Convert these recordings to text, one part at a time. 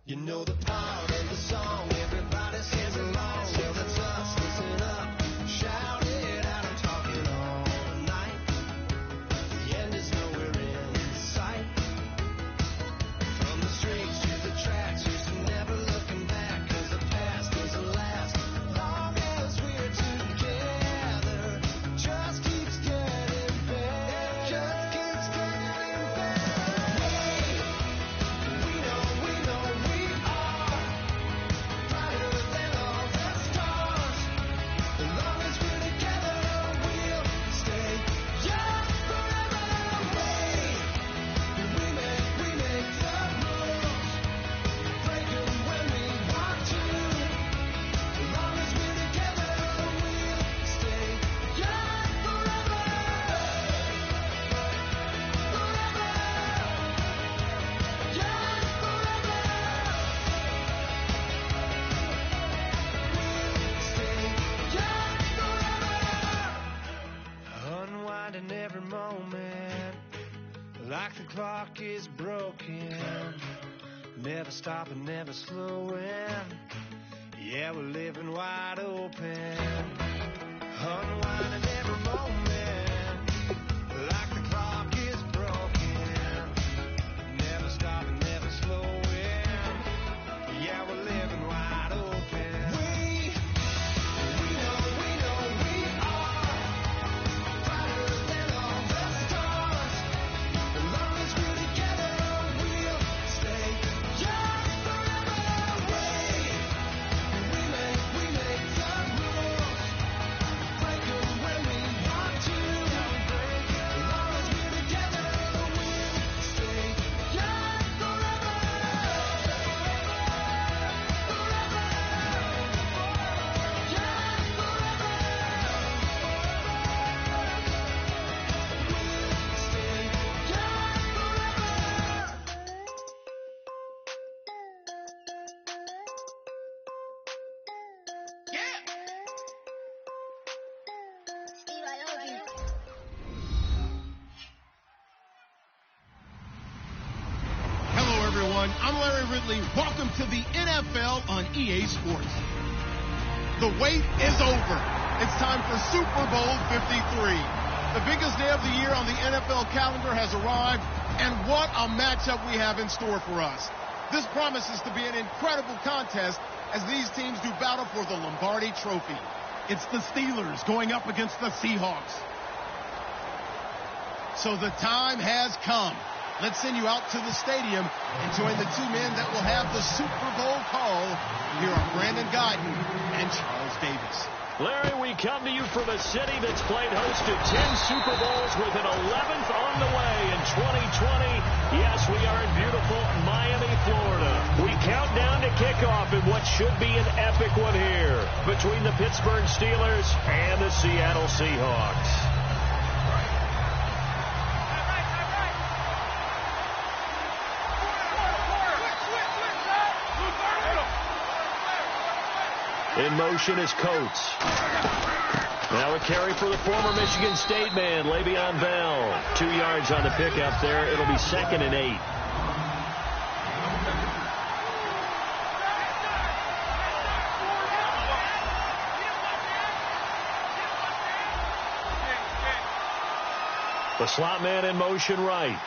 You know the part of the song, everybody sings along. Well, that's us, listen up, shout it out, I'm talking all night. The end is nowhere in sight. From the streets to the tracks, used to never looking back, 'cause the past doesn't last. Long as we're together, just keeps getting better, just keeps getting better. We know we are brighter than all the stars. As long as we're together, we'll stay young forever. We make the rules, break them when we want to. As long as we're together, we'll stay young forever. Forever. Young forever. Stay young forever. Unwinding every moment, like the clock is broken. Never stopping, never slowing. Yeah, we're living wide open. Unwinding every moment, like the clock is broken. Never stopping, never slowing. Yeah, we're living wide open. We know we are brighter than all the stars. As long as we're together, we'll stay young forever. We make the rules, break them when we want to. As long as we're together, we'll stay young forever. Forever. Young forever. We'll stay young forever. Hello, everyone. I'm Larry Ridley. Welcome to the NFL on EA Sports. The wait is over. It's time for Super Bowl 53. The biggest day of the year on the NFL calendar has arrived, and what a matchup we have in store for us. This promises to be an incredible contest as these teams do battle for the Lombardi Trophy. It's the Steelers going up against the Seahawks. So the time has come. Let's send you out to the stadium and join the two men that will have the Super Bowl call. Here are Brandon Guyton and Charles Davis. Larry, we come to you from a city that's played host to 10 Super Bowls with an 11th on the way in 2020. Yes, we are in beautiful Miami, Florida. We count down to kickoff in what should be an epic one here between the Pittsburgh Steelers and the Seattle Seahawks. In motion is Coates. Now a carry for the former Michigan State man, Le'Veon Bell. 2 yards on the pickup there. It'll be 2nd and 8. The slot man in motion right.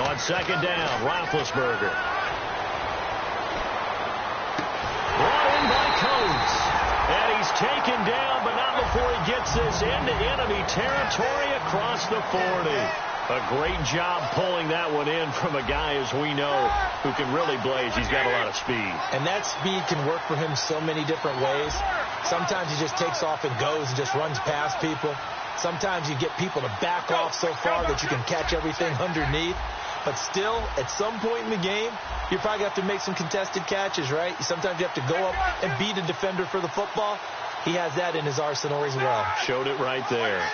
On 2nd down, Roethlisberger. And he's taken down, but not before he gets this into enemy territory across the 40. A great job pulling that one in from a guy, as we know, who can really blaze. He's got a lot of speed. And that speed can work for him so many different ways. Sometimes he just takes off and goes and just runs past people. Sometimes you get people to back off so far that you can catch everything underneath. But still, at some point in the game, you probably have to make some contested catches, right? Sometimes you have to go up and beat a defender for the football. He has that in his arsenal as well. Showed it right there.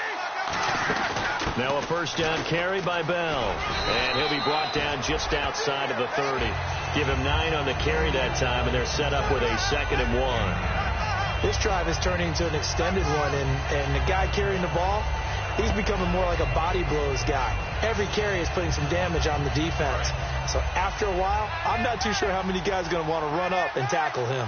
Now a 1st down carry by Bell. And he'll be brought down just outside of the 30. Give him 9 on the carry that time, and they're set up with a 2nd and 1. This drive is turning into an extended one, and the guy carrying the ball, he's becoming more like a body blows guy. Every carry is putting some damage on the defense. So after a while, I'm not too sure how many guys are going to want to run up and tackle him.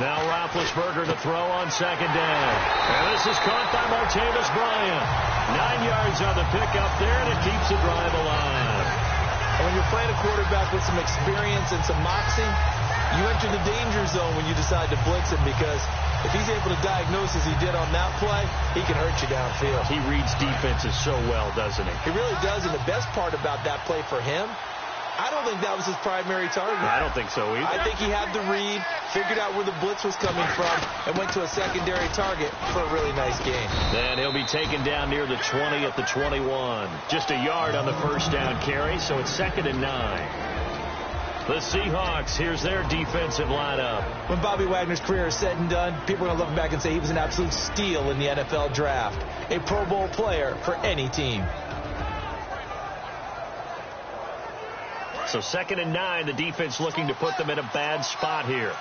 Now Roethlisberger to throw on second down. And this is caught by Martavis Bryant. 9 yards on the pickup there, and it keeps the drive alive. And when you're playing a quarterback with some experience and some moxie, you enter the danger zone when you decide to blitz him, because if he's able to diagnose as he did on that play, he can hurt you downfield. He reads defenses so well, doesn't he? He really does, and the best part about that play for him, I don't think that was his primary target. I don't think so either. I think he had the read, figured out where the blitz was coming from, and went to a secondary target for a really nice gain. Then he'll be taken down near the 20 at the 21. Just a yard on the first down carry, so it's 2nd and 9. The Seahawks, here's their defensive lineup. When Bobby Wagner's career is said and done, people are going to look back and say he was an absolute steal in the NFL draft. A Pro Bowl player for any team. So 2nd and 9, the defense looking to put them in a bad spot here.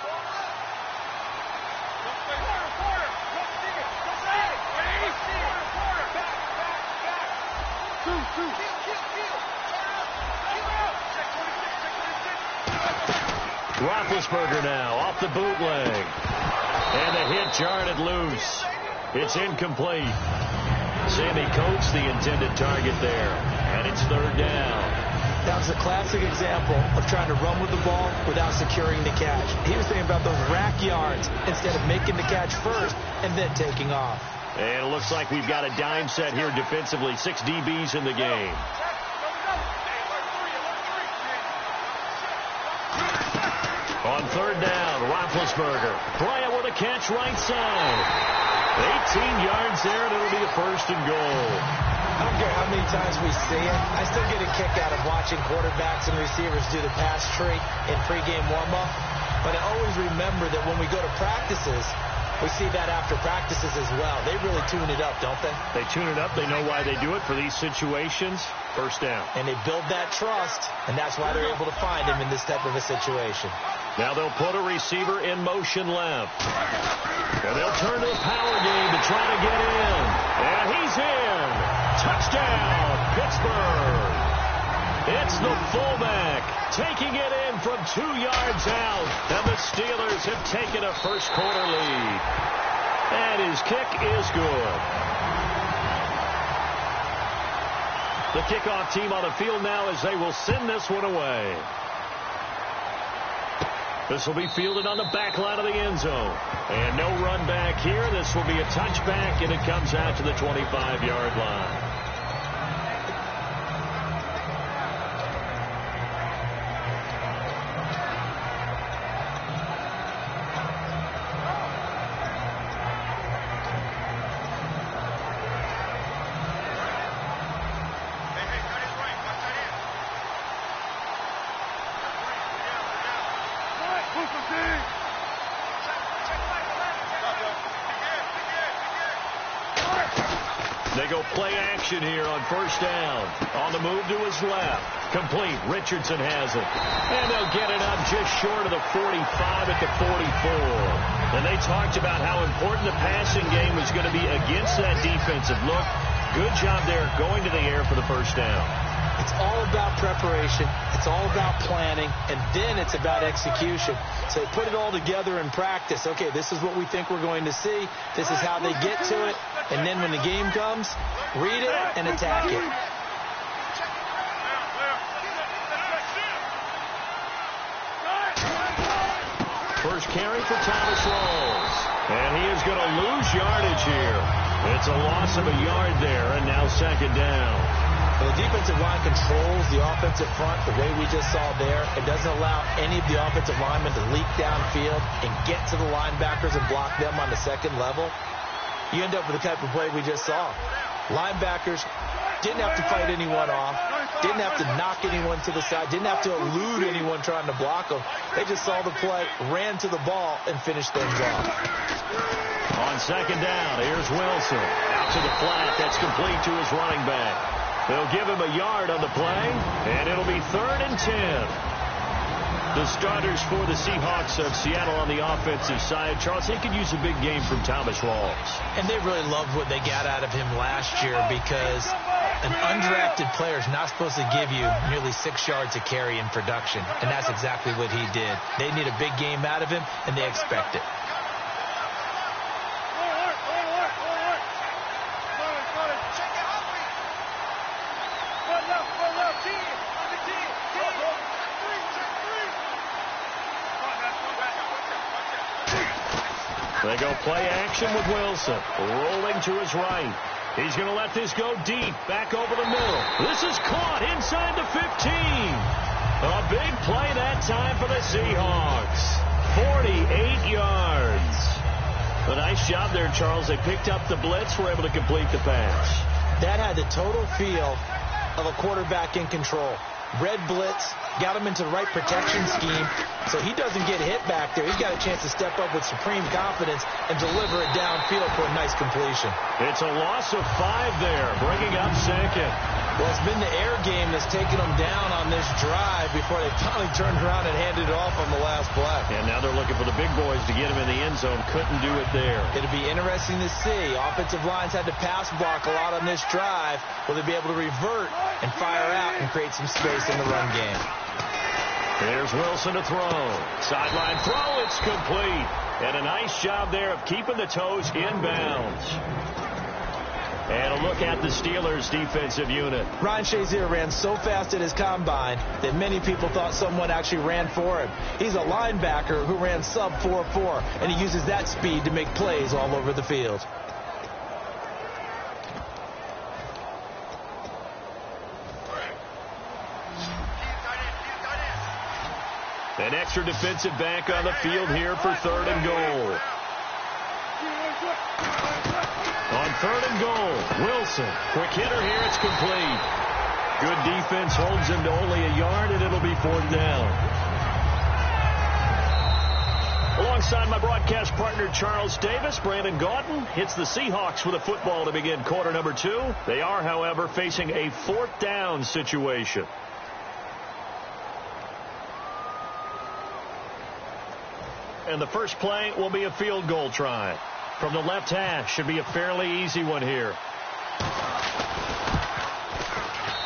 Roethlisberger now off the bootleg. And the hit jarred it loose. It's incomplete. Sammy Coates the intended target there. And it's 3rd down. That was a classic example of trying to run with the ball without securing the catch. He was thinking about those rack yards instead of making the catch first and then taking off. And it looks like we've got a dime set here defensively. 6 DBs in the game. On 3rd down, Roethlisberger. Bryant with a catch right side. 18 yards there, and it'll be a 1st and goal. I don't care how many times we see it. I still get a kick out of watching quarterbacks and receivers do the pass tree in pregame warm-up. But I always remember that when we go to practices, we see that after practices as well. They really tune it up, don't they? They tune it up. They know why they do it for these situations. 1st down. And they build that trust, and that's why they're able to find him in this type of a situation. Now they'll put a receiver in motion left. And they'll turn to the power game to try to get in. And he's in. Touchdown, Pittsburgh. It's the fullback taking it in from 2 yards out. And the Steelers have taken a first-quarter lead. And his kick is good. The kickoff team on the field now as they will send this one away. This will be fielded on the back line of the end zone. And no run back here. This will be a touchback, and it comes out to the 25-yard line. They go play action here on 1st down. On the move to his left. Complete. Richardson has it. And they'll get it up just short of the 45 at the 44. And they talked about how important the passing game was going to be against that defensive look. Good job there going to the air for the 1st down. It's all about preparation. It's all about planning. And then it's about execution. So put it all together in practice. Okay, this is what we think we're going to see. This is how they get to it. And then when the game comes, read it and attack it. First carry for Thomas Rawls. And he is going to lose yardage here. It's a loss of a yard there, and now 2nd down. Well, the defensive line controls the offensive front the way we just saw there. It doesn't allow any of the offensive linemen to leak downfield and get to the linebackers and block them on the 2nd level. You end up with the type of play we just saw. Linebackers didn't have to fight anyone off, didn't have to knock anyone to the side, didn't have to elude anyone trying to block them. They just saw the play, ran to the ball, and finished things off. On 2nd down, here's Wilson. Out to the flat. That's complete to his running back. They'll give him a yard on the play, and it'll be 3rd and 10. The starters for the Seahawks of Seattle on the offensive side. Charles, they could use a big game from Thomas Rawls. And they really loved what they got out of him last year because an undrafted player is not supposed to give you nearly 6 yards a carry in production. And that's exactly what he did. They need a big game out of him, and they expect it. They go play action with Wilson. Rolling to his right. He's going to let this go deep. Back over the middle. This is caught inside the 15. A big play that time for the Seahawks. 48 yards. A nice job there, Charles. They picked up the blitz, were able to complete the pass. That had the total feel of a quarterback in control. Red blitz, got him into the right protection scheme, so he doesn't get hit back there. He's got a chance to step up with supreme confidence and deliver it downfield for a nice completion. It's a loss of 5 there, bringing up 2nd. Well, it's been the air game that's taken them down on this drive before they finally turned around and handed it off on the last play. And now they're looking for the big boys to get him in the end zone. Couldn't do it there. It'll be interesting to see. Offensive lines had to pass block a lot on this drive. Will they be able to revert and fire out and create some space in the run game? There's Wilson to throw. Sideline throw, it's complete. And a nice job there of keeping the toes inbounds. And a look at the Steelers' defensive unit. Ryan Shazier ran so fast at his combine that many people thought someone actually ran for him. He's a linebacker who ran sub 4.4, and he uses that speed to make plays all over the field. An extra defensive back on the field here for 3rd and goal. On 3rd and goal, Wilson. Quick hitter here, it's complete. Good defense holds him to only a yard, and it'll be 4th down. Alongside my broadcast partner, Charles Davis, Brandon Gaudin hits the Seahawks with a football to begin quarter number 2. They are, however, facing a 4th down situation. And the first play will be a field goal try. From the left hash, should be a fairly easy one here.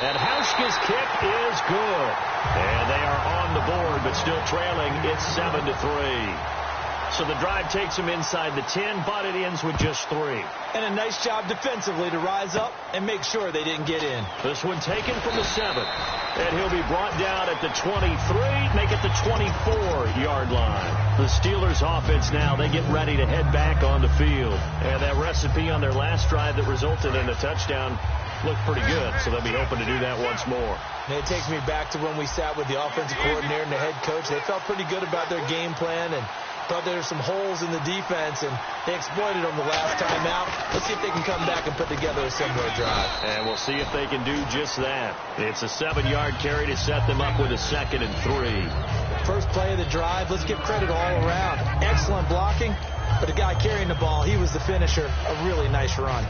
And Hauschka's kick is good. And they are on the board, but still trailing. It's 7-3. So the drive takes them inside the 10, but it ends with just 3. And a nice job defensively to rise up and make sure they didn't get in. This one taken from the 7. And he'll be brought down at the 23, make it the 24-yard line. The Steelers offense now, they get ready to head back on the field. And that recipe on their last drive that resulted in a touchdown looked pretty good, so they'll be hoping to do that once more. And it takes me back to when we sat with the offensive coordinator and the head coach. They felt pretty good about their game plan and thought there were some holes in the defense, and they exploited them the last time out. Let's see if they can come back and put together a similar drive. And we'll see if they can do just that. It's a 7-yard carry to set them up with a 2nd and 3. First play of the drive, let's give credit all around. Excellent blocking, but the guy carrying the ball, he was the finisher. A really nice run.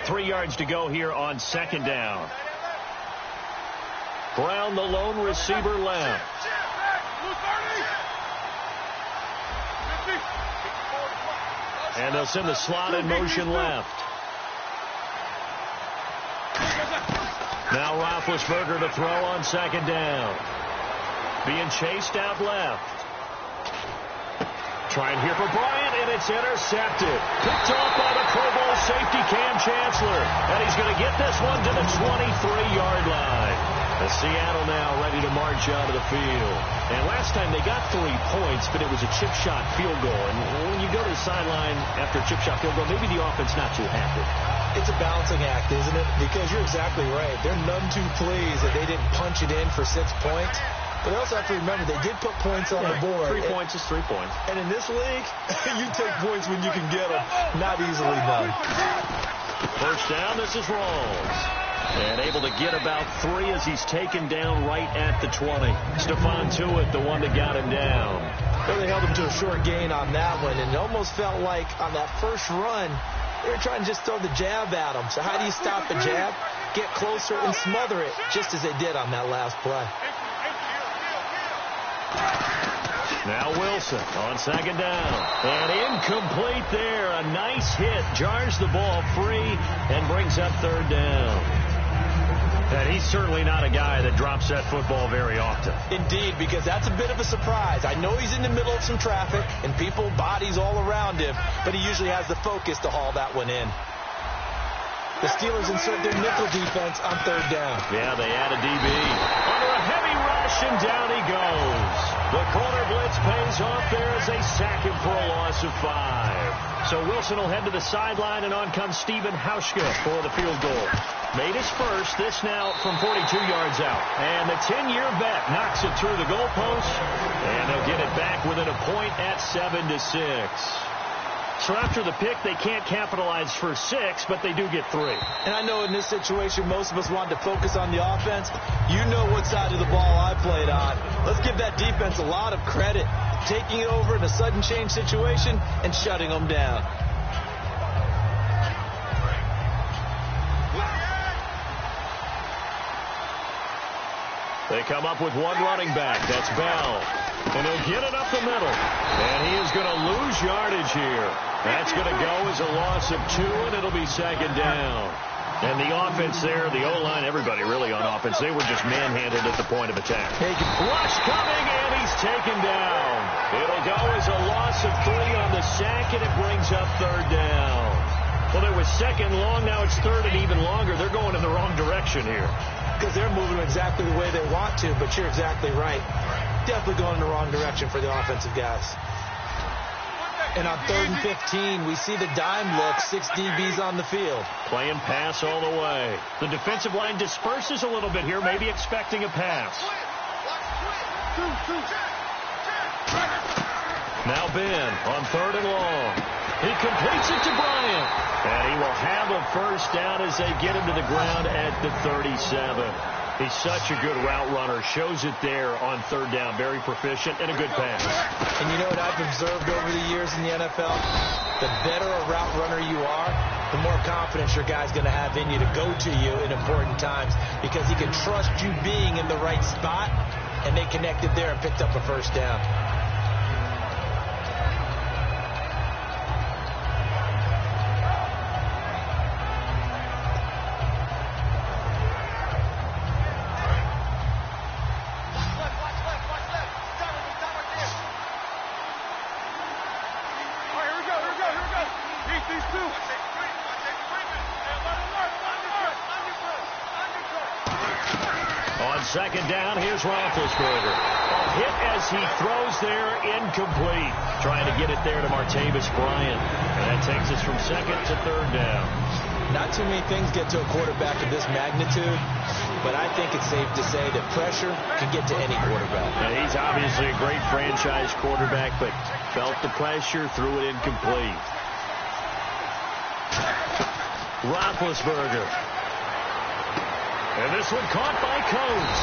Three yards to go here on 2nd down. Brown, the lone receiver, left. And they'll send the slot in motion left. Now Roethlisberger to throw on 2nd down. Being chased out left. Trying here for Bryant, and it's intercepted. Picked off by the Pro Bowl safety Cam Chancellor. And he's going to get this one to the 23-yard line. The Seattle now ready to march out of the field. And last time they got 3 points, but it was a chip shot field goal. And when you go to the sideline after a chip shot field goal, maybe the offense not too happy. It's a balancing act, isn't it? Because you're exactly right. They're none too pleased that they didn't punch it in for 6 points. But they also have to remember they did put points on the board. 3 points is 3 points. And in this league, you take points when you can get them. Not easily done. First down, this is Rawls. And able to get about 3 as he's taken down right at the 20. Stephon Tuitt, the one that got him down. Well, they held him to a short gain on that one, and it almost felt like on that first run, they were trying to just throw the jab at him. So how do you stop a jab? Get closer and smother it, just as they did on that last play. Now Wilson on second down. And incomplete there. A nice hit. Jars the ball free and brings up third down. And he's certainly not a guy that drops that football very often. Indeed, because that's a bit of a surprise. I know he's in the middle of some traffic and people, bodies all around him, but he usually has the focus to haul that one in. The Steelers insert their nickel defense on third down. Yeah, they add a DB. Under a heavy rush, and down he goes. The corner blitz pays off there as they sack him for a loss of 5. So Wilson will head to the sideline, and on comes Stephen Hauschka for the field goal. Made his first, this now from 42 yards out. And the 10-year vet knocks it through the goalpost, and they'll get it back within a point at 7-6. So after the pick, they can't capitalize for 6, but they do get 3. And I know in this situation, most of us wanted to focus on the offense. You know what side of the ball I played on. Let's give that defense a lot of credit. Taking it over in a sudden change situation and shutting them down. They come up with one running back. That's Bell. And he'll get it up the middle. And he is going to lose yardage here. That's going to go as a loss of 2, and it'll be second down. And the offense there, the O-line, everybody really on offense, they were just manhandled at the point of attack. Rush coming, and he's taken down. It'll go as a loss of 3 on the sack, and it brings up third down. Well, there was second long. Now it's third and even longer. They're going in the wrong direction here. Because they're moving exactly the way they want to, but you're exactly right. Definitely going in the wrong direction for the offensive guys. And on 3rd and 15, we see the dime look, 6 DBs on the field. Playing pass all the way. The defensive line disperses a little bit here, maybe expecting a pass. Now Ben on 3rd and long. He completes it to Bryant. And he will have a first down as they get him to the ground at the 37. He's such a good route runner. Shows it there on 3rd down. Very proficient and a good pass. And you know what I've observed over the years in the NFL? The better a route runner you are, the more confidence your guy's going to have in you to go to you in important times, because he can trust you being in the right spot, and they connected there and picked up a first down. Second down, here's Roethlisberger. A hit as he throws there, incomplete. Trying to get it there to Martavis Bryant. And that takes us from 2nd to 3rd down. Not too many things get to a quarterback of this magnitude, but I think it's safe to say that pressure can get to any quarterback. And he's obviously a great franchise quarterback, but felt the pressure, threw it incomplete. Roethlisberger. And this one caught by Coates.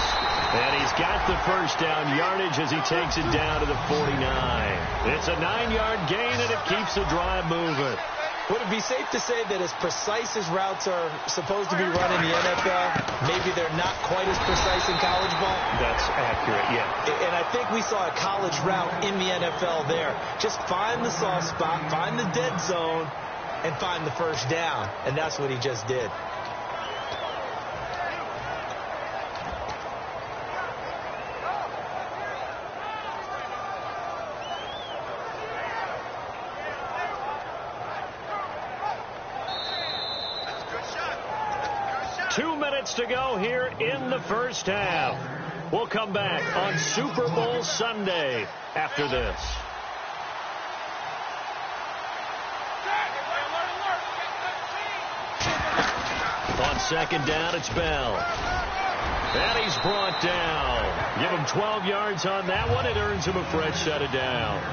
And he's got the first down yardage as he takes it down to the 49. It's a 9-yard gain, and it keeps the drive moving. Would it be safe to say that as precise as routes are supposed to be run in the NFL, maybe they're not quite as precise in college ball? That's accurate, yeah. And I think we saw a college route in the NFL there. Just find the soft spot, find the dead zone, and find the first down. And that's what he just did. To go here in the first half. We'll come back on Super Bowl Sunday after this. On second down, it's Bell. And he's brought down. Give him 12 yards on that one. It earns him a fresh set of downs.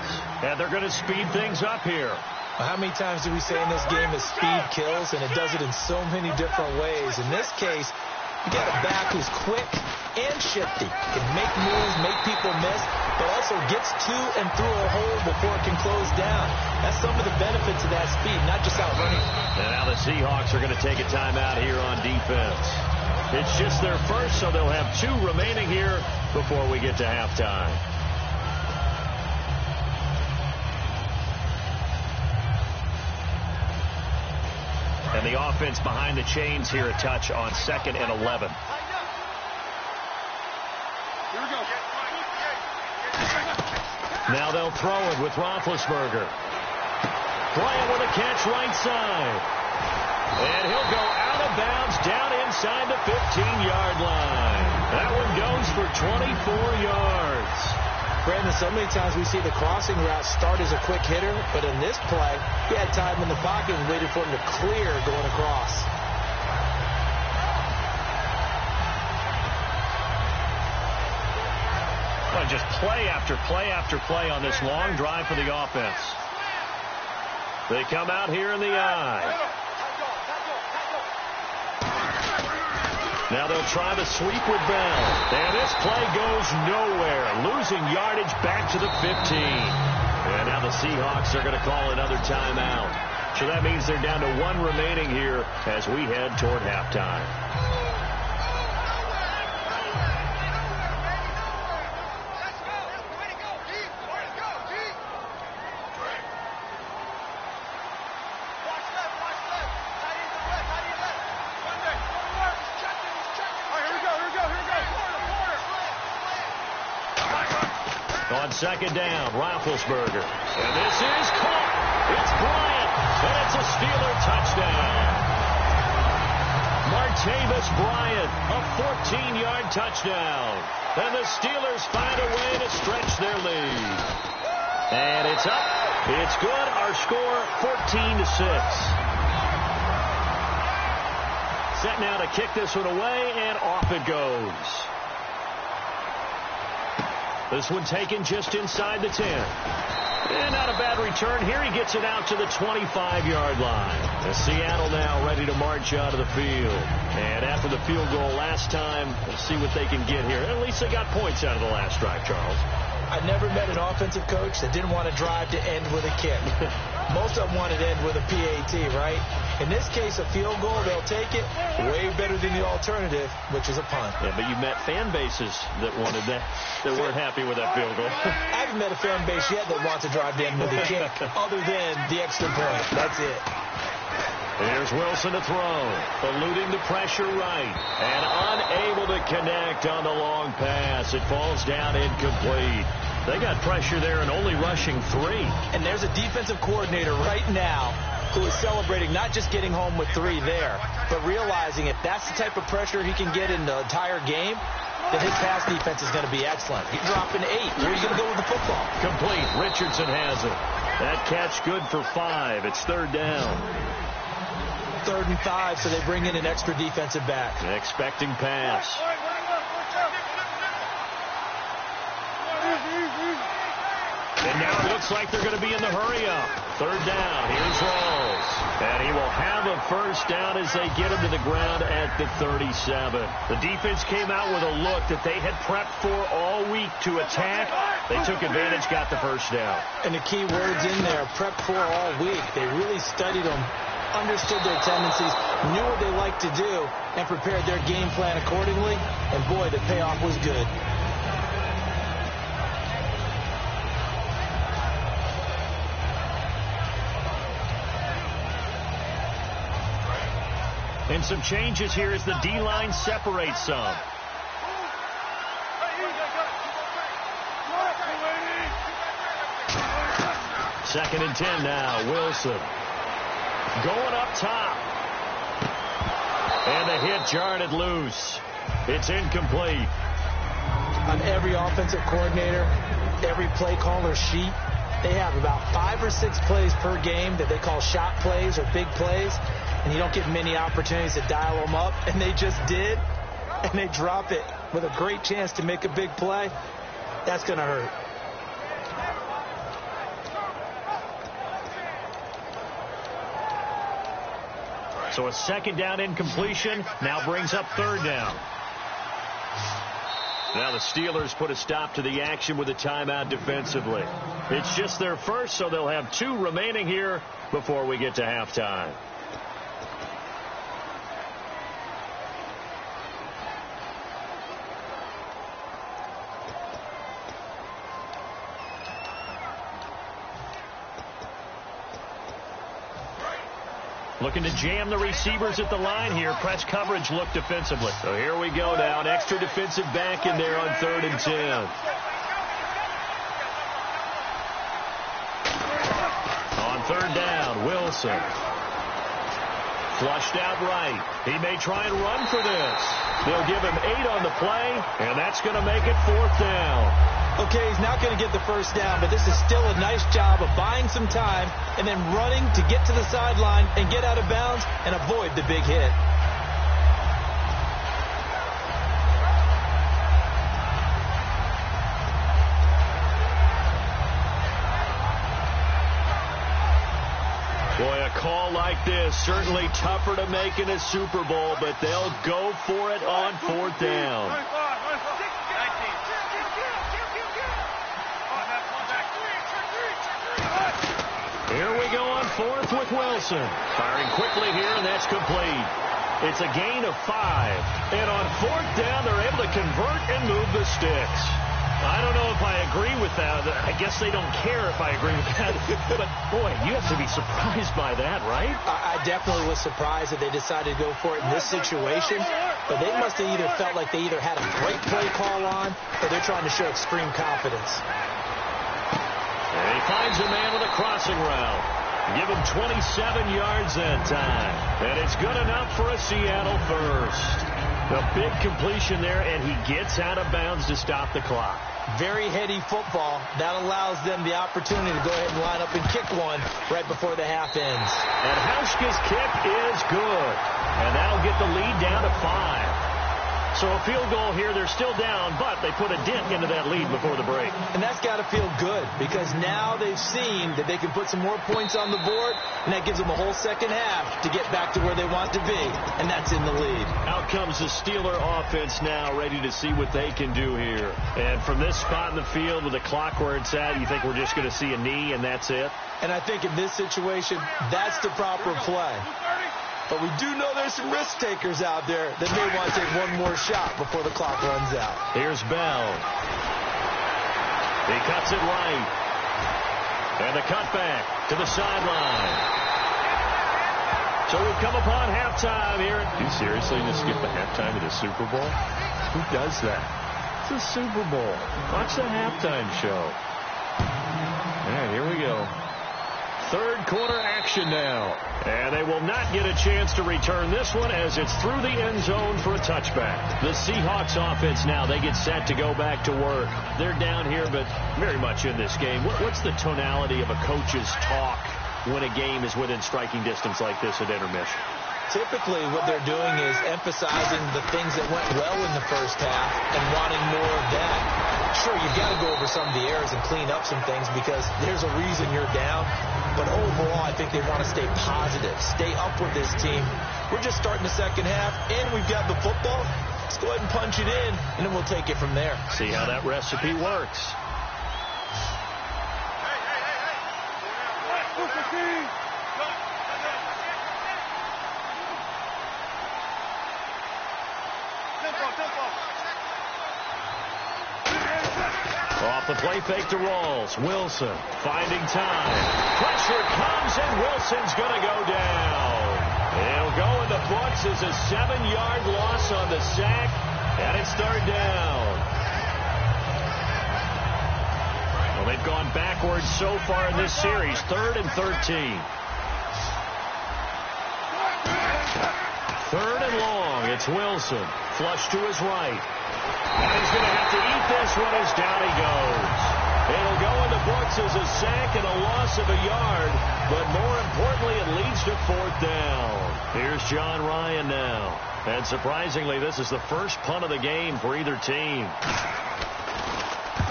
And they're going to speed things up here. How many times do we say in this game that speed kills, and it does it in so many different ways? In this case, You got a back who's quick and shifty. Can make moves, make people miss, but also gets to and through a hole before it can close down. That's some of the benefits of that speed, not just outrunning. And now the Seahawks are going to take a timeout here on defense. It's just their first, so they'll have 2 remaining here before we get to halftime. And the offense behind the chains here, a touch on 2nd and 11. Here we go. Now they'll throw it with Roethlisberger. Bryant with a catch right side. And he'll go out of bounds down inside the 15-yard line. That one goes for 24 yards. Brandon, so many times we see the crossing route start as a quick hitter, but in this play, he had time in the pocket and waited for him to clear going across. Well, just play after play after play on this long drive for the offense. They come out here in the eye. Now they'll try the sweep with Bell. And this play goes nowhere. Losing yardage back to the 15. And now the Seahawks are going to call another timeout. So that means they're down to 1 remaining here as we head toward halftime. On 2nd down, Roethlisberger. And this is caught. It's Bryant. And it's a Steeler touchdown. Martavis Bryant, a 14-yard touchdown. And the Steelers find a way to stretch their lead. And it's up. It's good. Our score, 14-6. Set now to kick this one away, and off it goes. This one taken just inside the 10. And not a bad return. Here he gets it out to the 25-yard line. And Seattle now ready to march out of the field. And after the field goal last time, we'll see what they can get here. At least they got points out of the last drive, Charles. I never met an offensive coach that didn't want to drive to end with a kick. Most of them wanted to end with a PAT, right? In this case, a field goal, they'll take it. Way better than the alternative, which is a punt. Yeah, but you met fan bases that wanted that weren't happy with that field goal. I haven't met a fan base yet that wants to drive to end with a kick, other than the extra point. That's it. Here's Wilson to throw, eluding the pressure right, and unable to connect on the long pass. It falls down incomplete. They got pressure there and only rushing 3. And there's a defensive coordinator right now who is celebrating not just getting home with 3 there, but realizing if that's the type of pressure he can get in the entire game, then his pass defense is going to be excellent. He's dropping 8. Where are you going to go with the football? Complete. Richardson has it. That catch good for 5. It's 3rd down. 3rd and 5, so they bring in an extra defensive back. Expecting pass. And now it looks like they're going to be in the hurry-up. 3rd down. Here's Rawls. And he will have a first down as they get him to the ground at the 37. The defense came out with a look that they had prepped for all week to attack. They took advantage, got the first down. And the key words in there, prepped for all week. They really studied them, understood their tendencies, knew what they liked to do, and prepared their game plan accordingly. And boy, the payoff was good. And some changes here as the D-line separates some. Second and 10 now. Wilson going up top. And the hit jarred it loose. It's incomplete. On every offensive coordinator, every play caller sheet, they have about 5 or 6 plays per game that they call shot plays or big plays. And you don't get many opportunities to dial them up. And they just did. And they drop it with a great chance to make a big play. That's going to hurt. So a second down incompletion now brings up third down. Now the Steelers put a stop to the action with a timeout defensively. It's just their first, so they'll have 2 remaining here before we get to halftime. Looking to jam the receivers at the line here. Press coverage look defensively. So here we go now. An extra defensive back in there on 3rd and 10. On 3rd down, Wilson. Flushed out right. He may try and run for this. They'll give him 8 on the play, and that's going to make it 4th down. Okay, he's not going to get the first down, but this is still a nice job of buying some time and then running to get to the sideline and get out of bounds and avoid the big hit. Boy, a call like this, certainly tougher to make in a Super Bowl, but they'll go for it on 4th down. Here we go on 4th with Wilson. Firing quickly here, and that's complete. It's a gain of 5. And on 4th down, they're able to convert and move the sticks. I don't know if I agree with that. I guess they don't care if I agree with that. But, boy, you have to be surprised by that, right? I definitely was surprised that they decided to go for it in this situation. But they must have either felt like they either had a great play call on or they're trying to show extreme confidence. And he finds a man with a crossing route. Give him 27 yards that time. And it's good enough for a Seattle first. A big completion there, and he gets out of bounds to stop the clock. Very heady football. That allows them the opportunity to go ahead and line up and kick one right before the half ends. And Hauschka's kick is good. And that'll get the lead down to 5. So a field goal here, they're still down, but they put a dent into that lead before the break. And that's got to feel good because now they've seen that they can put some more points on the board, and that gives them a whole second half to get back to where they want to be, and that's in the lead. Out comes the Steeler offense now, ready to see what they can do here. And from this spot in the field with the clock where it's at, you think we're just going to see a knee and that's it? And I think in this situation, that's the proper play. But we do know there's some risk takers out there that may want to take one more shot before the clock runs out. Here's Bell. He cuts it right. And the cutback to the sideline. So we've come upon halftime here. Do you seriously just skip the halftime of the Super Bowl? Who does that? It's the Super Bowl. Watch the halftime show. All right, here we go. 3rd quarter action now. And they will not get a chance to return this one as it's through the end zone for a touchback. The Seahawks offense now, they get set to go back to work. They're down here, but very much in this game. What's the tonality of a coach's talk when a game is within striking distance like this at intermission? Typically, what they're doing is emphasizing the things that went well in the first half and wanting more of that. Sure, you've got to go over some of the errors and clean up some things because there's a reason you're down. But overall, I think they want to stay positive, stay up with this team. We're just starting the second half, and we've got the football. Let's go ahead and punch it in, and then we'll take it from there. See how that recipe works. Off the play fake to Rawls. Wilson finding time. Pressure comes, and Wilson's going to go down. He'll go in the books as a 7-yard loss on the sack, and it's 3rd down. Well, they've gone backwards so far in this series. 3rd and 13. 3rd and long. It's Wilson. Flush to his right. And he's going to have to eat this one as down he goes. It'll go in the books as a sack and a loss of a yard, but more importantly, it leads to 4th down. Here's John Ryan now. And surprisingly, this is the first punt of the game for either team.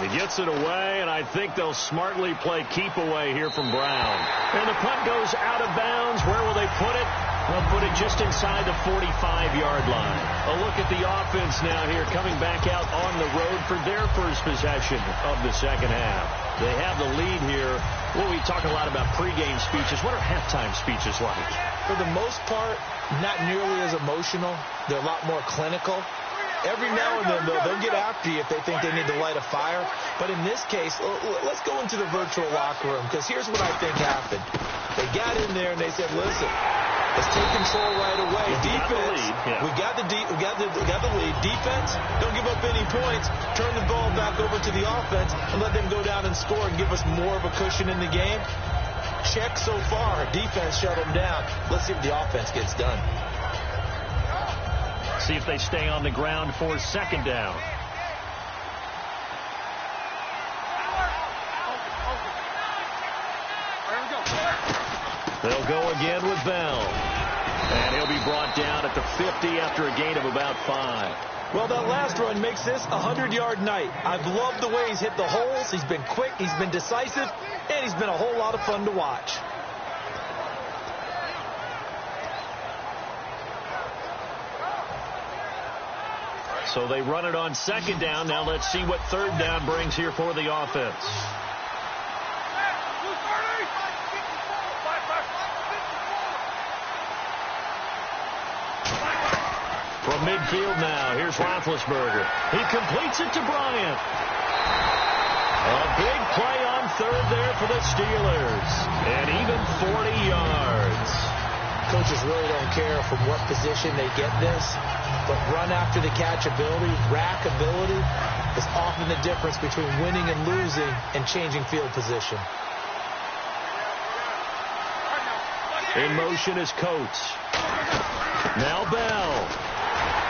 He gets it away, and I think they'll smartly play keep away here from Brown. And the punt goes out of bounds. Where will they put it? They'll put it just inside the 45-yard line. A look at the offense now here, coming back out on the road for their first possession of the second half. They have the lead here. Well, we talk a lot about pregame speeches. What are halftime speeches like? For the most part, not nearly as emotional. They're a lot more clinical. Every now and then, though, they'll get after you if they think they need to light a fire. But in this case, let's go into the virtual locker room, because here's what I think happened. They got in there and they said, listen, let's take control right away. Defense, we got the lead. Defense, don't give up any points. Turn the ball back over to the offense and let them go down and score and give us more of a cushion in the game. Check so far. Defense shut them down. Let's see if the offense gets done. See if they stay on the ground for second down. They'll go again with Bell. And he'll be brought down at the 50 after a gain of about 5. Well, that last run makes this a 100-yard night. I've loved the way he's hit the holes. He's been quick, he's been decisive, and he's been a whole lot of fun to watch. So they run it on second down. Now let's see what third down brings here for the offense. From midfield now, here's Roethlisberger. He completes it to Bryant. A big play on third there for the Steelers. And even 40 yards. Coaches really don't care from what position they get this, but run after the catch ability, rack ability, is often the difference between winning and losing and changing field position. In motion is Coates. Now Bell.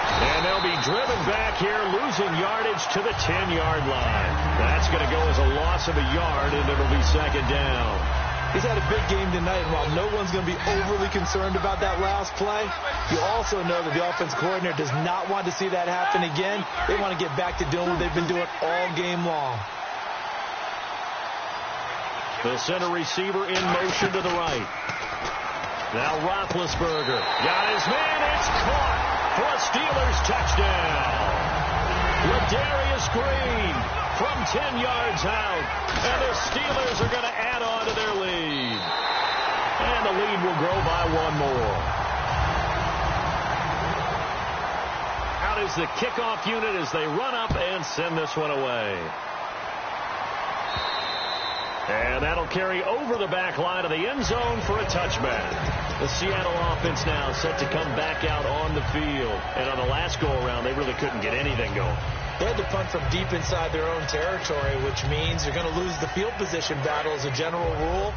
And they'll be driven back here, losing yardage to the 10-yard line. That's going to go as a loss of a yard, and it'll be second down. He's had a big game tonight, and while no one's going to be overly concerned about that last play, you also know that the offense coordinator does not want to see that happen again. They want to get back to doing what they've been doing all game long. The center receiver in motion to the right. Now Roethlisberger got his man. It's caught for a Steelers touchdown. Ladarius Green from 10 yards out. And the Steelers are going to add on to their lead. And the lead will grow by one more. Out is the kickoff unit as they run up and send this one away. And that'll carry over the back line of the end zone for a touchback. The Seattle offense now set to come back out on the field. And on the last go-around, they really couldn't get anything going. They had to punt from deep inside their own territory, which means you're going to lose the field position battle as a general rule.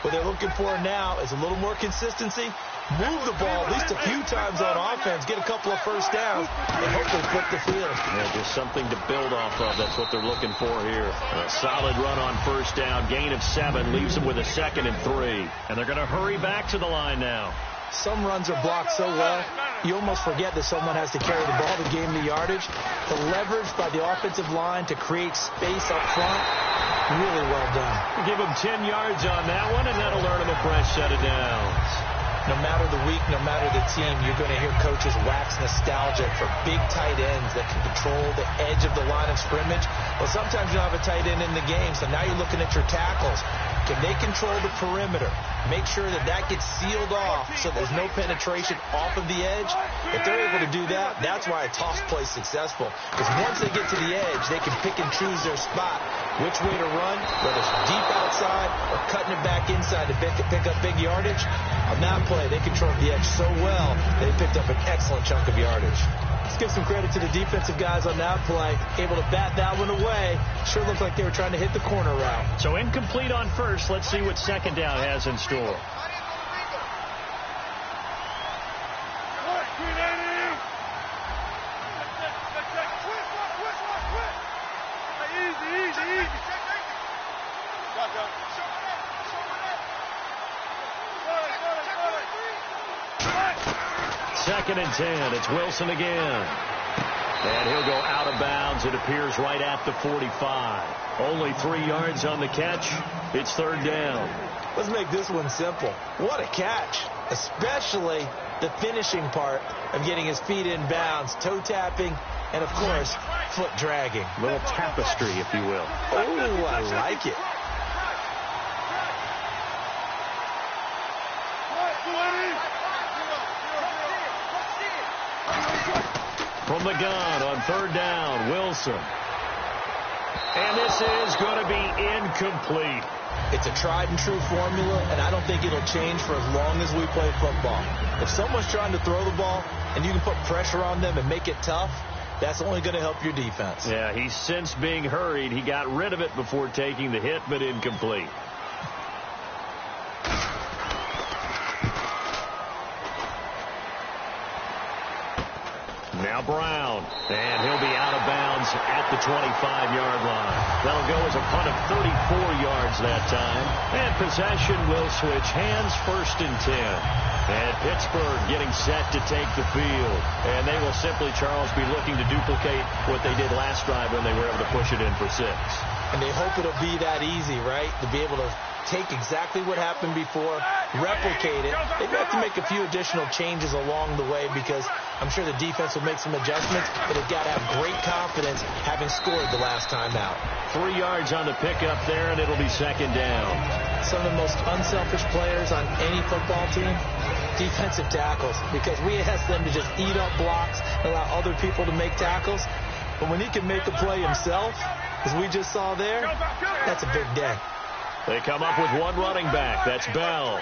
What they're looking for now is a little more consistency, move the ball at least a few times on offense, get a couple of first downs, and hopefully flip the field. Yeah, just something to build off of. That's what they're looking for here. A solid run on first down, gain of 7, leaves them with a 2nd and 3. And they're going to hurry back to the line now. Some runs are blocked so well, you almost forget that someone has to carry the ball to gain the yardage. The leverage by the offensive line to create space up front, really well done. Give them 10 yards on that one, and that'll earn them a fresh set of downs. No matter the week, no matter the team, you're going to hear coaches wax nostalgic for big tight ends that can control the edge of the line of scrimmage. Well, sometimes you don't have a tight end in the game, so now you're looking at your tackles. Can they control the perimeter? Make sure that that gets sealed off so there's no penetration off of the edge. If they're able to do that, that's why a toss play is successful. Because once they get to the edge, they can pick and choose their spot, which way to run, whether it's deep outside or cutting it back inside to pick up big yardage. On that play, they controlled the edge so well, they picked up an excellent chunk of yardage. Let's give some credit to the defensive guys on that play. Able to bat that one away. Sure looked like they were trying to hit the corner route. So incomplete on first. Let's see what second down has in store. Second and 10. It's Wilson again. And he'll go out of bounds. It appears right at the 45. Only 3 yards on the catch. It's 3rd down. Let's make this one simple. What a catch, especially the finishing part of getting his feet in bounds, toe tapping, and, of course, foot dragging. A little tapestry, if you will. Oh, I like it. From the gun on 3rd down, Wilson. And this is going to be incomplete. It's a tried and true formula, and I don't think it'll change for as long as we play football. If someone's trying to throw the ball and you can put pressure on them and make it tough, that's only going to help your defense. Yeah, he's since being hurried. He got rid of it before taking the hit, but incomplete. Now Brown, and he'll be out of bounds at the 25-yard line. That'll go as a punt of 34 yards that time. And possession will switch hands, 1st and 10. And Pittsburgh getting set to take the field. And they will simply, Charles, be looking to duplicate what they did last drive when they were able to push it in for 6. And they hope it'll be that easy, right? To be able to take exactly what happened before, replicate it. They've got to make a few additional changes along the way because I'm sure the defense will make some adjustments, but they've got to have great confidence having scored the last time out. 3 yards on the pickup there, and it'll be 2nd down. Some of the most unselfish players on any football team, defensive tackles, because we ask them to just eat up blocks and allow other people to make tackles. But when he can make a play himself, as we just saw there, that's a big day. They come up with one running back. That's Bell.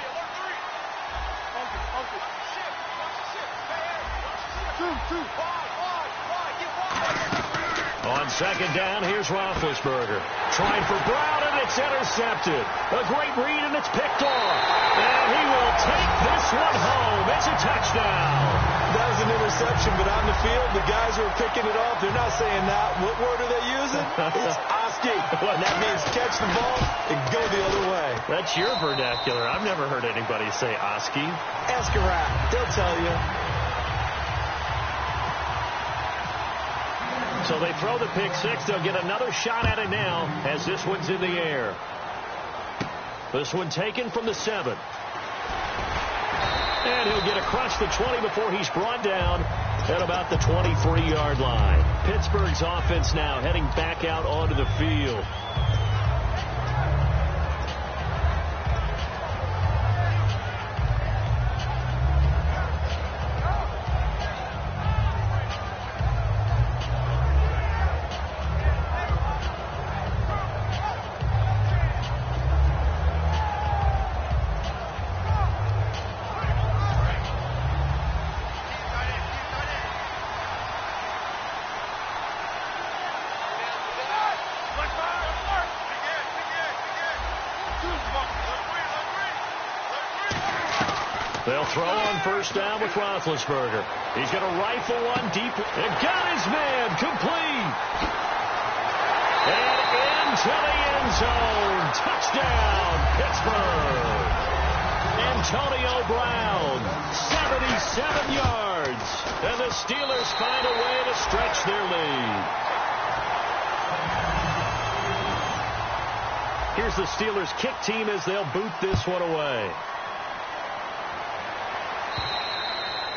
On 2nd down, here's Roethlisberger. Trying for Brown, and it's intercepted. A great read, and it's picked off. And he will take this one home. It's a touchdown. That was an interception, but on the field, the guys who are picking it off, they're not saying that. What word are they using? It's Oski. And that means catch the ball and go the other way. That's your vernacular. I've never heard anybody say Oski. Ask a rat. They'll tell you. So they throw the pick 6. They'll get another shot at it now as this one's in the air. This one taken from the 7. And he'll get across the 20 before he's brought down at about the 23-yard line. Pittsburgh's offense now heading back out onto the field. They'll throw on 1st down with Roethlisberger. He's going to rifle one deep and got his man complete. And into the end zone. Touchdown, Pittsburgh. Antonio Brown, 77 yards. And the Steelers find a way to stretch their lead. Here's the Steelers kick team as they'll boot this one away.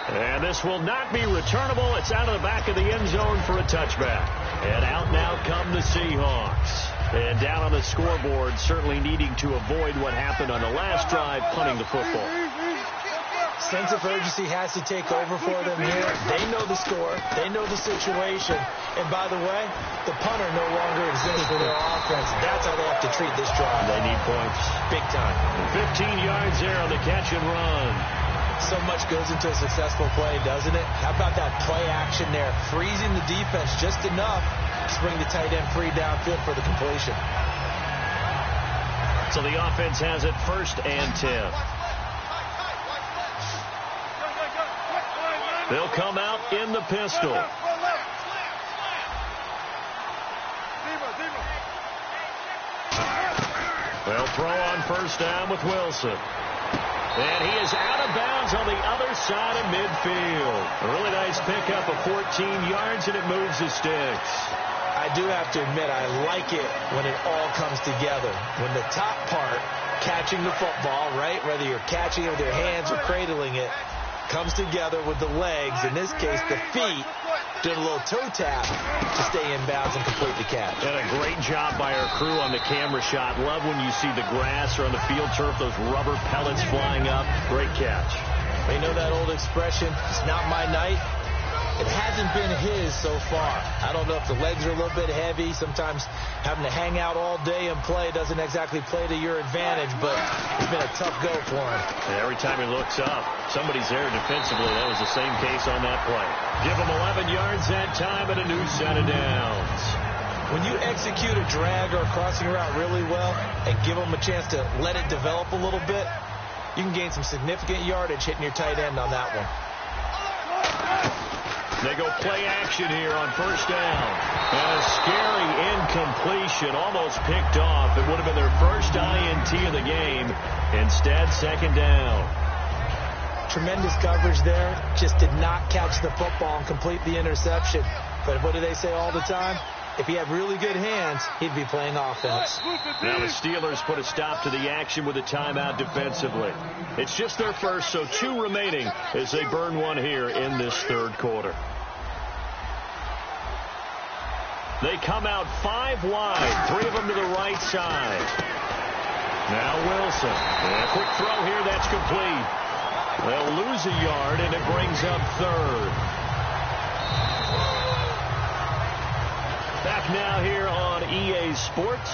And this will not be returnable. It's out of the back of the end zone for a touchback. And out now come the Seahawks. And down on the scoreboard, certainly needing to avoid what happened on the last drive, punting the football. Sense of urgency has to take over for them here. They know the score. They know the situation. And by the way, the punter no longer exists for their offense. That's how they have to treat this drive. They need points. Big time. 15 yards there on the catch and run. So much goes into a successful play, doesn't it? How about that play action there? Freezing the defense just enough to bring the tight end free downfield for the completion. So the offense has it 1st and 10. They'll come out in the pistol. They'll throw on 1st down with Wilson. And he is out of bounds on the other side of midfield. A really nice pickup of 14 yards, and it moves the sticks. I do have to admit, I like it when it all comes together. When the top part, catching the football, right, whether you're catching it with your hands or cradling it, comes together with the legs, in this case the feet, doing a little toe tap to stay in bounds and complete the catch. And a great job by our crew on the camera shot. Love when you see the grass or on the field turf, those rubber pellets flying up. Great catch. You know that old expression, it's not my night? It hasn't been his so far. I don't know if the legs are a little bit heavy. Sometimes having to hang out all day and play doesn't exactly play to your advantage, but it's been a tough go for him. And every time he looks up, somebody's there defensively. That was the same case on that play. Give him 11 yards that time and a new set of downs. When you execute a drag or a crossing route really well and give them a chance to let it develop a little bit, you can gain some significant yardage hitting your tight end on that one. They go play action here on first down. And a scary incompletion, almost picked off. It would have been their first INT of the game. Instead, second down. Tremendous coverage there. Just did not catch the football and complete the interception. But what do they say all the time? If he had really good hands, he'd be playing offense. Now the Steelers put a stop to the action with a timeout defensively. It's just their first, so 2 remaining as they burn one here in this third quarter. They come out 5 wide, 3 of them to the right side. Now Wilson. And a quick throw here, that's complete. They'll lose a yard, and it brings up third. Back now here on EA Sports.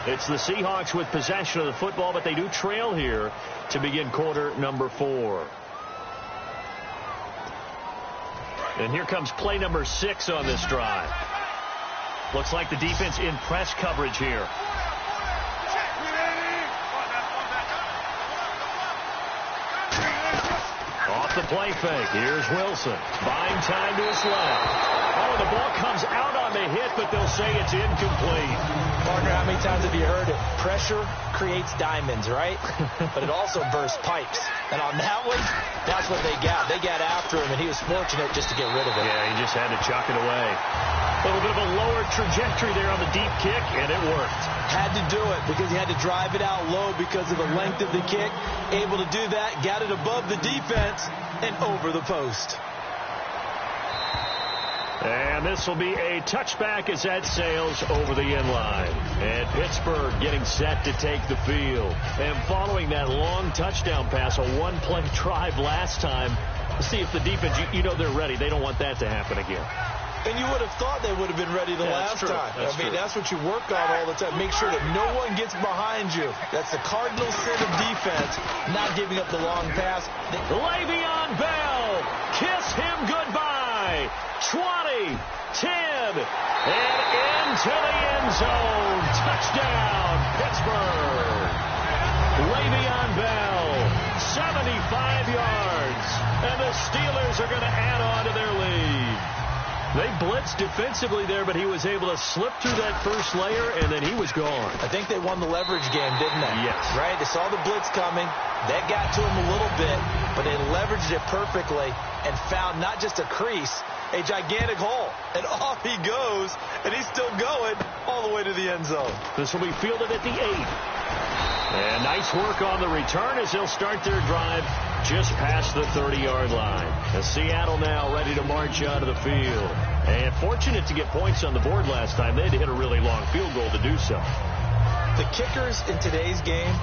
It's the Seahawks with possession of the football, but they do trail here to begin quarter number 4. And here comes play number 6 on this drive. Looks like the defense in press coverage here. Off the play fake. Here's Wilson. Buying time to his left. Oh, the ball comes out on the hit, but they'll say it's incomplete. Partner, how many times have you heard it? Pressure creates diamonds, right? But it also bursts pipes. And on that one, that's what they got. They got after him, and he was fortunate just to get rid of it. Yeah, he just had to chuck it away. A little bit of a lower trajectory there on the deep kick, and it worked. Had to do it because he had to drive it out low because of the length of the kick. Able to do that, got it above the defense and over the post. And this will be a touchback as that sails over the end line. And Pittsburgh getting set to take the field. And following that long touchdown pass, a one-play drive last time, we'll see if the defense, you know they're ready. They don't want that to happen again. And you would have thought they would have been ready the last time. That's what you work on all the time. Make sure that no one gets behind you. That's the cardinal sin of defense, not giving up the long pass. Le'Veon Bell, kiss him goodbye. 20, 10, and into the end zone. Touchdown, Pittsburgh. Le'Veon Bell, 75 yards. And the Steelers are going to add on to their lead. They blitzed defensively there, but he was able to slip through that first layer, and then he was gone. I think they won the leverage game, didn't they? Yes. Right? They saw the blitz coming. That got to him a little bit, but they leveraged it perfectly and found not just a crease, a gigantic hole. And off he goes, and he's still going all the way to the end zone. This will be fielded at the 8. And nice work on the return as they'll start their drive just past the 30-yard line. And Seattle now ready to march onto the field. And fortunate to get points on the board last time. They had to hit a really long field goal to do so. The kickers in today's game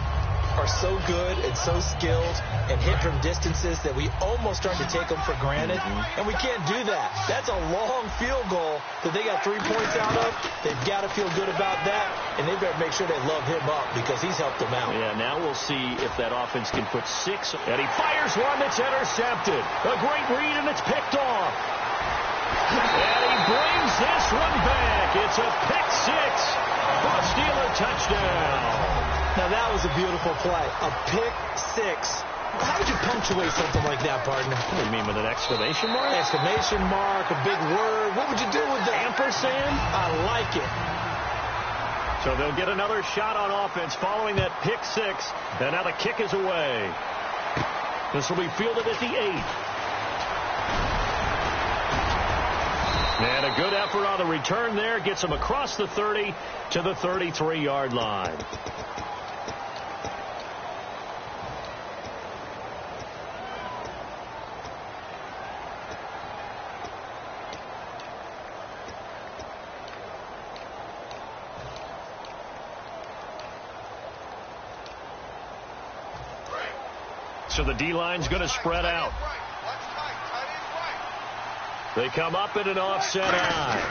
are so good and so skilled and hit from distances that we almost start to take them for granted. And we can't do that. That's a long field goal that they got 3 points out of. They've got to feel good about that, and they better make sure they love him up because he's helped them out. Yeah, now we'll see if that offense can put 6. And he fires one that's intercepted. A great read, and it's picked off. And he brings this one back. It's a pick 6 for a Steeler touchdown. Now, that was a beautiful play. A pick 6. How would you punctuate something like that, partner? What do you mean, with an exclamation mark? Exclamation mark, a big word. What would you do with that? Ampersand? I like it. So they'll get another shot on offense following that pick 6. And now the kick is away. This will be fielded at the 8. And a good effort on the return there. Gets him across the 30 to the 33-yard line. So the D-line's going to spread out. They come up in an offset eye.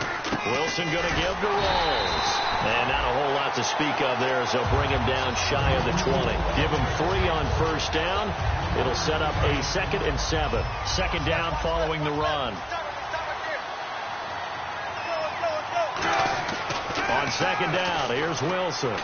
Wilson going to give to Rolls. And not a whole lot to speak of there as they'll bring him down shy of the 20. Give him 3 on first down. It'll set up a 2nd and 7. Second down following the run. On second down, here's Wilson.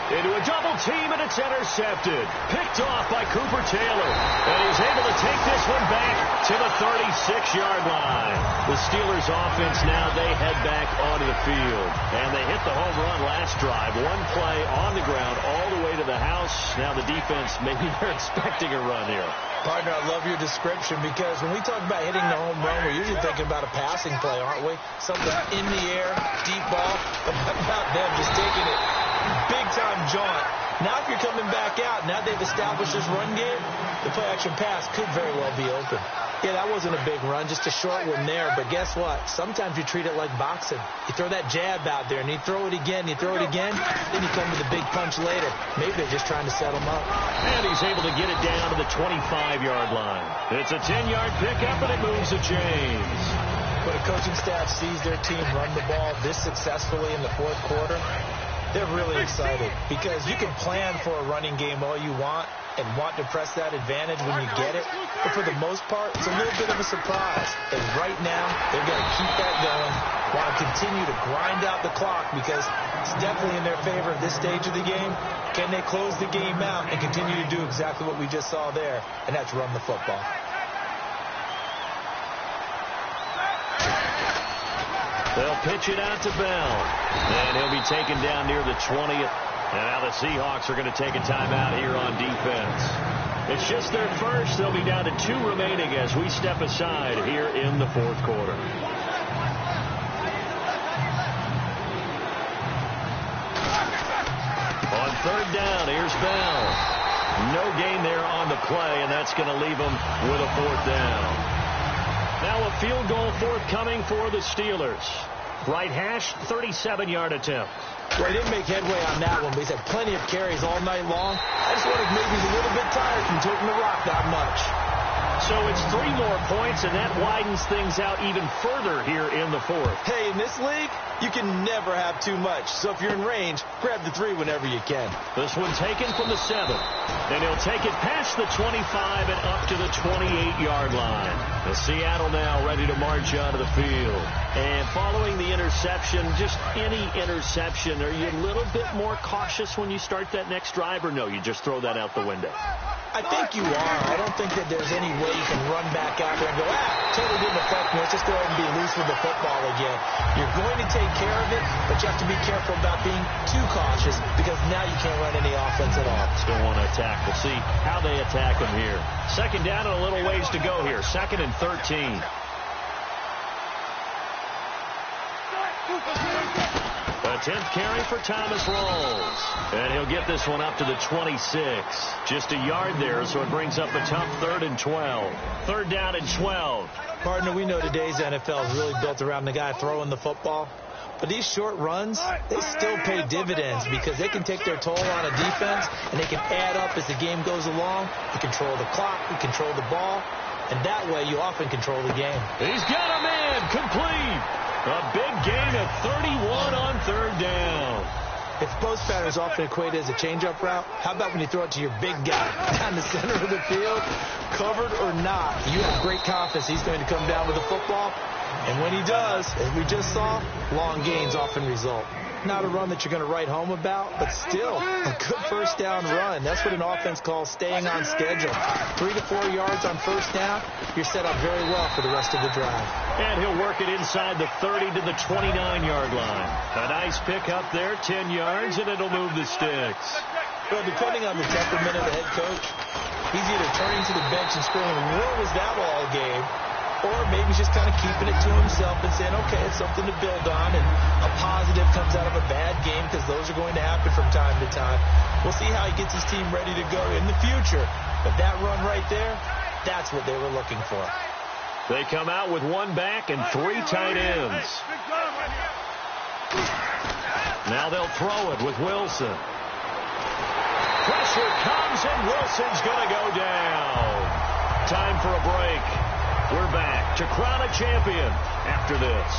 Into a double team, and it's intercepted. Picked off by Cooper Taylor. And he's able to take this one back to the 36-yard line. The Steelers offense now, they head back onto the field. And they hit the home run last drive. One play on the ground all the way to the house. Now the defense, maybe they're expecting a run here. Partner, I love your description because when we talk about hitting the home run, we're usually thinking about a passing play, aren't we? Something in the air, deep ball. But what about them just taking it big-time jaunt? Now if you're coming back out, now they've established this run game, the play-action pass could very well be open. Yeah, that wasn't a big run, just a short one there. But guess what? Sometimes you treat it like boxing. You throw that jab out there, and you throw it again, then you come with a big punch later. Maybe they're just trying to set him up. And he's able to get it down to the 25-yard line. It's a 10-yard pickup, and it moves the chains. When a coaching staff sees their team run the ball this successfully in the fourth quarter, they're really excited because you can plan for a running game all you want and want to press that advantage when you get it. But for the most part, it's a little bit of a surprise. And right now, they've got to keep that going, want to continue to grind out the clock because it's definitely in their favor at this stage of the game. Can they close the game out and continue to do exactly what we just saw there? And that's run the football. They'll pitch it out to Bell. And he'll be taken down near the 20th. And now the Seahawks are going to take a timeout here on defense. It's just their first. They'll be down to 2 remaining as we step aside here in the fourth quarter. On third down, here's Bell. No gain there on the play, and that's going to leave them with a 4th down. Now a field goal forthcoming for the Steelers. Right hash, 37-yard attempt. Well, he didn't make headway on that one, but he's had plenty of carries all night long. I just wondered maybe he's a little bit tired from taking the rock that much. So it's 3 more points, and that widens things out even further here in the fourth. Hey, in this league, you can never have too much. So if you're in range, grab the 3 whenever you can. This one taken from the 7. And he'll take it past the 25 and up to the 28-yard line. The Seattle now ready to march onto the field. And following the interception, just any interception, are you a little bit more cautious when you start that next drive, or no, you just throw that out the window? I think you are. I don't think that there's any way you can run back out there and go, totally didn't affect me. Let's just go ahead and be loose with the football again. You're going to take care of it, but you have to be careful about being too cautious because now you can't run any offense at all. Still want to attack. We'll see how they attack them here. Second down and a little ways to go here. 2nd and 13. A 10th carry for Thomas Rolls. And he'll get this one up to the 26. Just a yard there, so it brings up a tough 3rd and 12. 3rd down and 12. Partner, we know today's NFL is really built around the guy throwing the football. But these short runs, they still pay dividends because they can take their toll on a defense and they can add up as the game goes along. You control the clock, you control the ball, and that way you often control the game. He's got a man complete. A big gain of 31 on 3rd down. If post pattern is often equated as a change-up route, how about when you throw it to your big guy down the center of the field, covered or not? You have great confidence he's going to come down with the football. And when he does, as we just saw, long gains often result. Not a run that you're going to write home about, but still a good first down run. That's what an offense calls staying on schedule. 3 to 4 yards on first down, you're set up very well for the rest of the drive. And he'll work it inside the 30 to the 29-yard line. A nice pick up there, 10 yards, and it'll move the sticks. Well, depending on the temperament of the head coach, he's either turning to the bench and screaming, "What was that all game?" Or maybe he's just kind of keeping it to himself and saying, okay, it's something to build on, and a positive comes out of a bad game, because those are going to happen from time to time. We'll see how he gets his team ready to go in the future. But that run right there, that's what they were looking for. They come out with one back and 3 tight ends. Now they'll throw it with Wilson. Pressure comes, and Wilson's going to go down. Time for a break. We're back to crown a champion after this.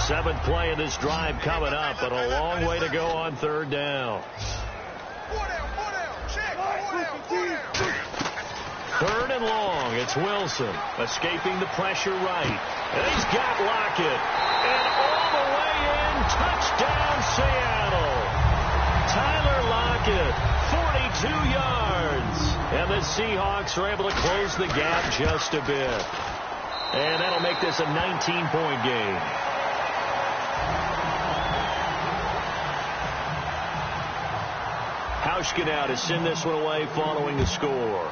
Seventh play of this drive coming up, but a long way to go on third down. Third and long. It's Wilson escaping the pressure right. And he's got Lockett. And all the way in, touchdown Seattle. Tyler Lockett, 42 yards. And the Seahawks are able to close the gap just a bit. And that'll make this a 19-point game. Hauschka now to send this one away following the score.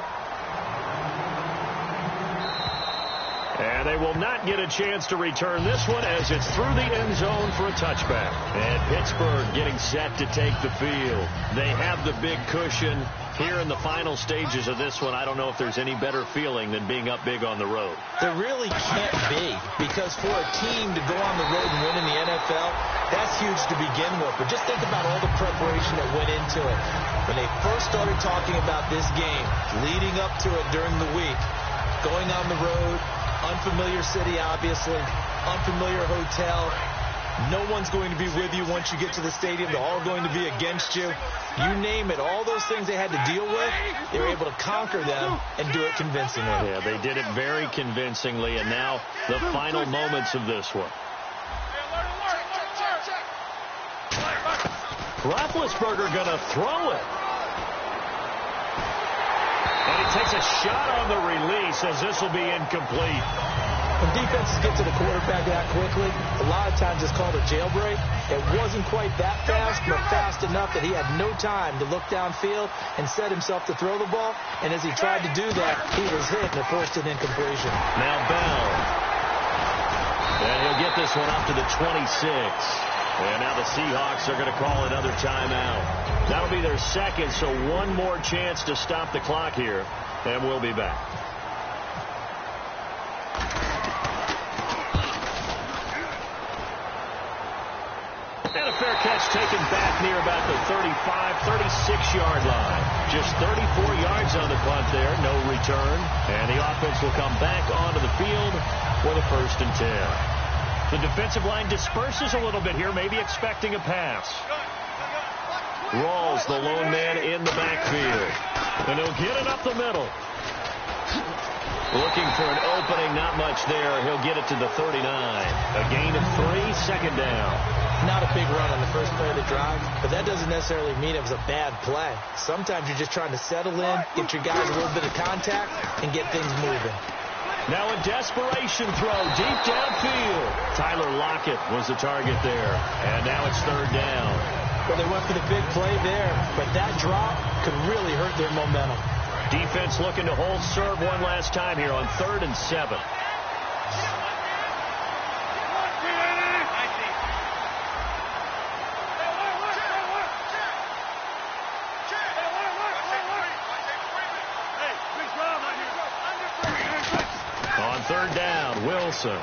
And they will not get a chance to return this one as it's through the end zone for a touchback. And Pittsburgh getting set to take the field. They have the big cushion. Here in the final stages of this one, I don't know if there's any better feeling than being up big on the road. There really can't be, because for a team to go on the road and win in the NFL, that's huge to begin with. But just think about all the preparation that went into it. When they first started talking about this game, leading up to it during the week, going on the road, unfamiliar city, obviously, unfamiliar hotel. No one's going to be with you once you get to the stadium. They're all going to be against you. You name it. All those things they had to deal with, they were able to conquer them and do it convincingly. Yeah, they did it very convincingly, and now the final moments of this one. Roethlisberger going to throw it. And he takes a shot on the release as this will be incomplete. When defenses get to the quarterback that quickly, a lot of times it's called a jailbreak. It wasn't quite that fast, but fast enough that he had no time to look downfield and set himself to throw the ball. And as he tried to do that, he was hit and it forced an incompletion. Now Bell. And he'll get this one up to the 26. And now the Seahawks are going to call another timeout. That'll be their second, so one more chance to stop the clock here. And we'll be back. And a fair catch taken back near about the 35, 36-yard line. Just 34 yards on the punt there, no return. And the offense will come back onto the field for the 1st and 10. The defensive line disperses a little bit here, maybe expecting a pass. Rawls, the lone man in the backfield. And he'll get it up the middle. Looking for an opening, not much there. He'll get it to the 39. A gain of 3, second down. Not a big run on the first play of the drive, but that doesn't necessarily mean it was a bad play. Sometimes you're just trying to settle in, get your guys a little bit of contact, and get things moving. Now a desperation throw deep downfield. Tyler Lockett was the target there. And now it's third down. Well, they went for the big play there, but that drop could really hurt their momentum. Defense looking to hold serve one last time here on 3rd and 7. On third down, Wilson.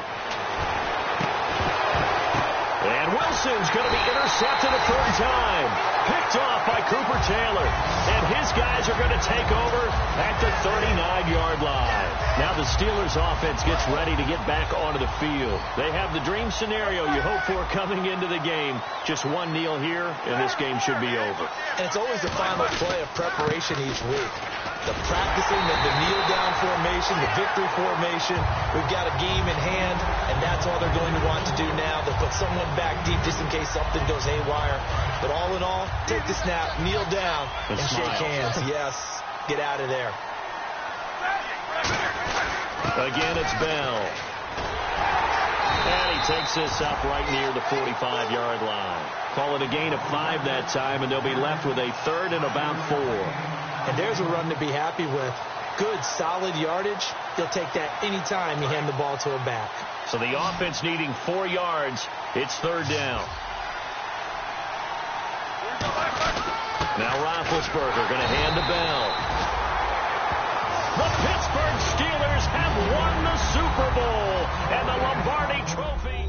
And Wilson's going to be intercepted a third time. Picked off by Cooper Taylor. And his guys are going to take over at the 39-yard line. Now the Steelers offense gets ready to get back onto the field. They have the dream scenario you hope for coming into the game. Just one kneel here, and this game should be over. And it's always the final play of preparation each week. The practicing, the kneel-down formation, the victory formation. We've got a game in hand, and that's all they're going to want to do now. They'll put someone back deep just in case something goes haywire. But all in all, take the snap, kneel down, and shake hands. Yes, get out of there. Again, it's Bell. And he takes this up right near the 45-yard line. Call it a gain of 5 that time, and they'll be left with a third and about 4. And there's a run to be happy with. Good, solid yardage. You'll take that anytime you hand the ball to a back. So the offense needing 4 yards. It's third down. Now Roethlisberger going to hand the bell. The Pittsburgh Steelers have won the Super Bowl and the Lombardi Trophy.